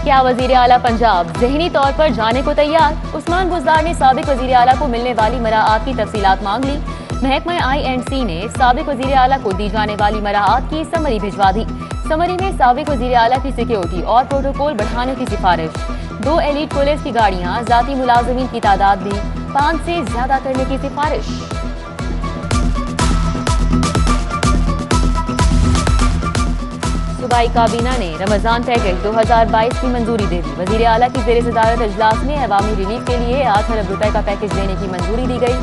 کیا وزیر اعلیٰ پنجاب ذہنی طور پر جانے کو تیار؟ عثمان بزدار نے سابق وزیر اعلیٰ کو ملنے والی مراعات کی تفصیلات مانگ لی۔ محکمہ INC نے سابق وزیر اعلیٰ کو دی جانے والی مراعات کی سمری بھجوا دی۔ سمری میں سابق وزیر اعلیٰ کی سیکیورٹی اور پروٹوکول بڑھانے کی سفارش، 2 ایلیٹ پولیس کی گاڑیاں، ذاتی ملازمین کی تعداد بھی 5 سے زیادہ کرنے کی سفارش۔ صوبائی کابینہ نے رمضان پیکج 2022 کی منظوری دے دی۔ وزیر اعلیٰ کی زیر صدارت اجلاس میں عوامی ریلیف کے لیے 8 ارب روپے کا پیکج دینے کی منظوری دی گئی۔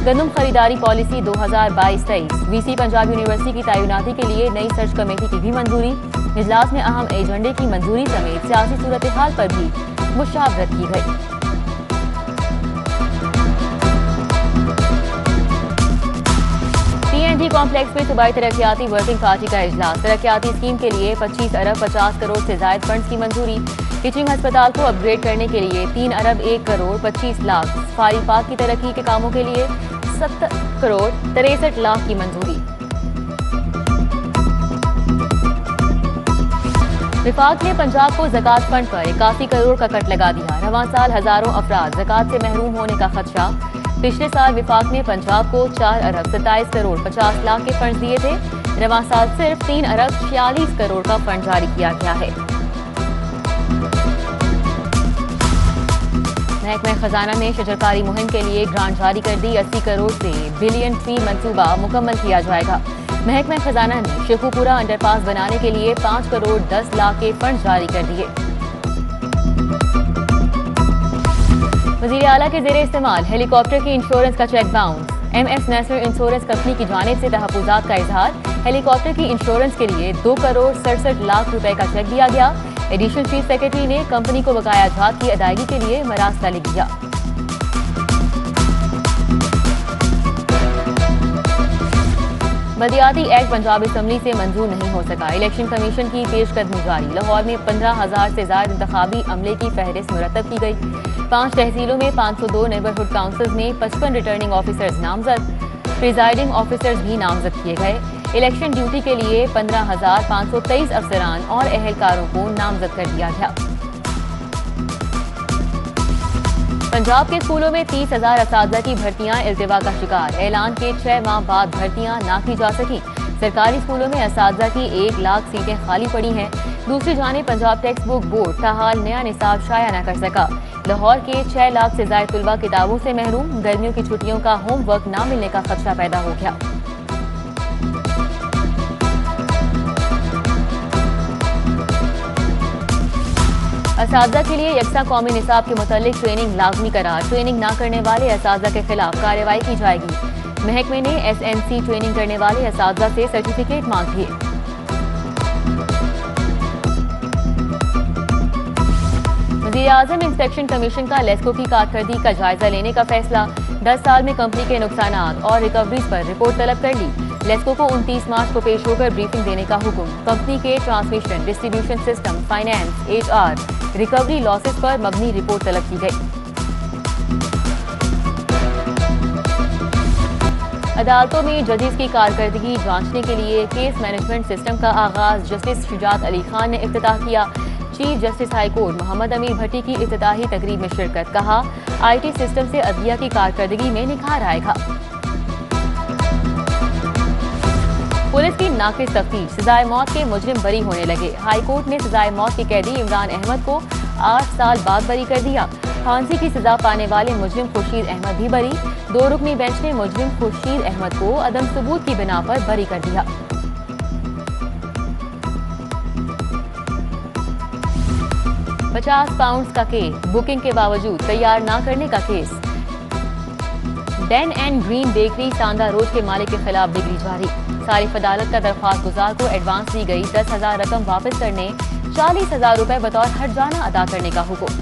گندم خریداری پالیسی 2022-23، VC پنجاب یونیورسٹی کی تعیناتی کے لیے نئی سرچ کمیٹی کی بھی منظوری۔ اجلاس میں اہم ایجنڈے کی منظوری سمیت سیاسی صورتحال پر بھی مشاورت کی گئی۔ TNT کمپلیکس میں صوبائی ترقیاتی ورکنگ پارٹی کا اجلاس۔ ترقیاتی اسکیم کے لیے 25 ارب 50 کروڑ سے زائد فنڈز کی منظوری۔ ٹیچنگ ہسپتال کو اپ گریڈ کرنے کے لیے 3 ارب 1 کروڑ 25 لاکھ۔ سفاری پارک کی ترقی کے کاموں کے لیے 70 کروڑ 63 لاکھ کی منظوری۔ وفاق نے پنجاب کو زکوٰۃ فنڈ پر 81 کروڑ کا کٹ لگا دیا۔ رواں سال ہزاروں افراد زکوٰۃ سے محروم ہونے کا خدشہ۔ پچھلے سال وفاق نے پنجاب کو 4 ارب 27 کروڑ 50 لاکھ کے فنڈز دیے تھے۔ رواں سال صرف 3 ارب 46 کروڑ کا فنڈ جاری کیا گیا ہے۔ محکمہ خزانہ نے شجرکاری مہم کے لیے گرانٹ جاری کر دی۔ 80 کروڑ سے بلین ٹری منصوبہ مکمل کیا جائے گا۔ محکمہ خزانہ نے شیخو پورہ انڈر پاس بنانے کے لیے 5 کروڑ 10 لاکھ کے فنڈ جاری کر دیے۔ وزیر اعلیٰ کے زیر استعمال ہیلی کاپٹر کی انشورنس کا check bounce. MS national insurance company کی جانب سے تحفظات کا اظہار۔ ہیلی کاپٹر کی انشورنس کے لیے 2 کروڑ 67 لاکھ روپے کا چیک دیا گیا۔ ایڈیشنل چیف سیکرٹری نے کمپنی کو بقایا جات کی ادائیگی کے لیے مراسلہ لکھ دیا۔ بلدیاتی ایکٹ پنجاب اسمبلی سے منظور نہیں ہو سکا۔ الیکشن کمیشن کی پیش قدمی جاری۔ لاہور میں 15,000 سے زائد انتخابی عملے کی فہرست مرتب کی گئی۔ 5 تحصیلوں میں 502 نیبرہڈ کاؤنسلز میں 55 ریٹرننگ آفیسرز نامزد، پریزائڈنگ آفیسرز بھی نامزد کیے گئے۔ الیکشن ڈیوٹی کے لیے 15,523 افسران اور اہلکاروں کو نامزد کر دیا گیا۔ پنجاب کے اسکولوں میں 30,000 اساتذہ کی بھرتیاں التوا کا شکار۔ اعلان کے 6 ماہ بعد بھرتیاں نہ کی جا سکیں۔ سرکاری اسکولوں میں اساتذہ کی 1 لاکھ سیٹیں خالی پڑی ہیں۔ دوسری جانب پنجاب ٹیکسٹ بک بورڈ تاحال نیا نصاب شائع نہ کر سکا۔ لاہور کے 6 لاکھ سے زائد طلبہ کتابوں سے محروم۔ گرمیوں کی چھٹیوں کا ہوم ورک نہ ملنے کا خدشہ پیدا ہو گیا۔ اساتذہ کے لیے یکساں قومی نصاب کے متعلق ٹریننگ لازمی قرار۔ ٹریننگ نہ کرنے والے اساتذہ کے خلاف کارروائی کی جائے گی۔ محکمے نے SNC ٹریننگ کرنے والے اساتذہ سے سرٹیفکیٹ مانگ لیے۔ وزیر اعظم انسپیکشن کمیشن کا لیسکو کی کارکردگی کا جائزہ لینے کا فیصلہ۔ 10 سال میں کمپنی کے نقصانات اور ریکوریز پر رپورٹ طلب کر لی۔ لیسکو کو 29 مارچ کو پیش ہو کر بریفنگ دینے کا حکم۔ کمپنی کے transmission, distribution system, finance, HR، recovery losses پر مبنی رپورٹ طلب کی گئی۔ عدالتوں میں ججز کی کارکردگی جانچنے کے لیے کیس مینجمنٹ سسٹم کا آغاز۔ جسٹس شجاعت علی خان نے افتتاح کیا۔ چیف جسٹس ہائی کورٹ محمد امیر بھٹی کی افتتاحی تقریب میں شرکت۔ کہا IT سسٹم سے عدلیہ کی کارکردگی میں نکھار آئے گا۔ پولیس کی ناقص تفتیش، سزائے موت کے مجرم بری ہونے لگے۔ ہائی کورٹ نے سزائے موت کے قیدی عمران احمد کو 8 سال بعد بری کر دیا۔ پھانسی کی سزا پانے والے مجرم خورشید احمد بھی بری۔ 2 رکنی بینچ نے مجرم خورشید احمد کو عدم ثبوت کی بنا پر بری کر دیا۔ 50 پاؤنڈز کا کیک، بکنگ کے باوجود تیار نہ کرنے کا case. Dean and Green bakery Sanda road کے مالک کے خلاف ڈگری جاری۔ صارف عدالت کا درخواست گزار کو ایڈوانس دی گئی 10,000 رقم واپس کرنے، 40,000 روپے بطور ہر جانہ ادا کرنے کا حکم۔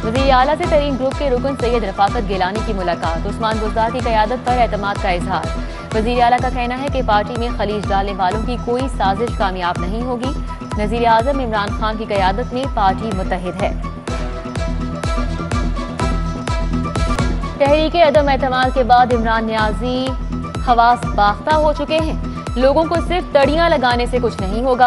وزیر اعلیٰ سے ترین گروپ کے رکن سید رفاقت گیلانی کی ملاقات۔ عثمان بزدار کی قیادت پر اعتماد کا اظہار۔ وزیر اعلیٰ کا کہنا ہے کہ پارٹی میں خلیج ڈالنے والوں کی کوئی سازش کامیاب نہیں ہوگی۔ وزیر اعظم عمران خان کی قیادت میں پارٹی متحد ہے۔ تحریک عدم اعتماد کے بعد عمران نیازی حواس باختہ ہو چکے ہیں۔ لوگوں کو صرف تڑیاں لگانے سے کچھ نہیں ہوگا،